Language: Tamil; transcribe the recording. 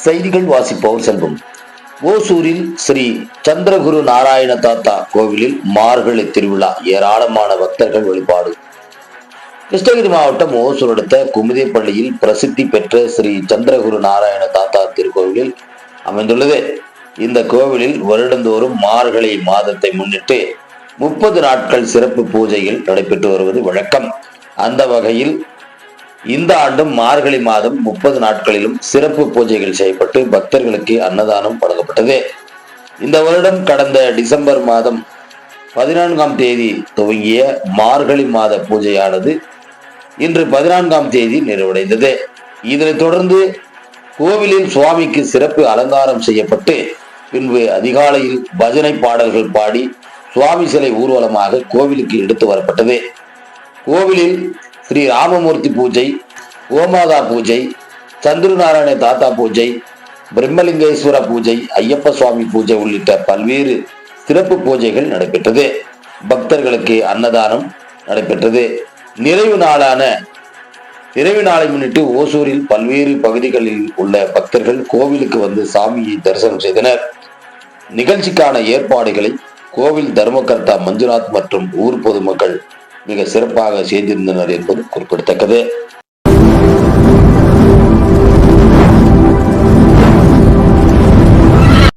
செய்திகள் வாசிப்பவர் செல்வம். ஓசூரில் ஸ்ரீ சந்திரகுரு நாராயண தாத்தா கோவிலில் மார்கழி திருவிழா, ஏராளமான பக்தர்கள் வழிபாடு. கிருஷ்ணகிரி மாவட்டம் ஓசூர் அடுத்த குமுதேப்பள்ளியில் பிரசித்தி பெற்ற ஸ்ரீ சந்திரகுரு நாராயண தாத்தா திருக்கோவிலில் அமைந்துள்ளது. இந்த கோவிலில் வருடந்தோறும் மார்கழி மாதத்தை முன்னிட்டு 30 நாட்கள் சிறப்பு பூஜைகள் நடைபெற்று வருவது வழக்கம். அந்த வகையில் இந்த ஆண்டும் மார்கழி மாதம் 30 நாட்களிலும் சிறப்பு பூஜைகள் செய்யப்பட்டு பக்தர்களுக்கு அன்னதானம் வழங்கப்பட்டது. இந்த வருடம் கடந்த டிசம்பர் மாதம் 14ஆம் தேதி துவங்கிய மார்கழி மாத பூஜையானது இன்று 14ஆம் தேதி நிறைவடைந்தது. இதனைத் தொடர்ந்து கோவிலில் சுவாமிக்கு சிறப்பு அலங்காரம் செய்யப்பட்டு பின்பு அதிகாலையில் பஜனை பாடல்கள் பாடி சுவாமி சிலை ஊர்வலமாக கோவிலுக்கு எடுத்து வரப்பட்டது. கோவிலில் ஸ்ரீ ராமமூர்த்தி பூஜை, கோமாதா பூஜை, சந்திரநாராயண தாத்தா பூஜை, பிரம்மலிங்கேஸ்வர பூஜை, ஐயப்ப சுவாமி பூஜை உள்ளிட்ட பல்வேறு சிறப்பு பூஜைகள் நடைபெற்றது. பக்தர்களுக்கு அன்னதானம் நடைபெற்றது. நிறைவு நாளை முன்னிட்டு ஓசூரில் பல்வேறு பகுதிகளில் உள்ள பக்தர்கள் கோவிலுக்கு வந்து சாமியை தரிசனம் செய்தனர். நிகழ்ச்சிக்கான ஏற்பாடுகளை கோவில் தர்மகர்த்தா மஞ்சுநாத் மற்றும் ஊர் பொதுமக்கள் மிக சிறப்பாக செய்திருந்தனர் என்பது குறிப்பிடத்தக்கது.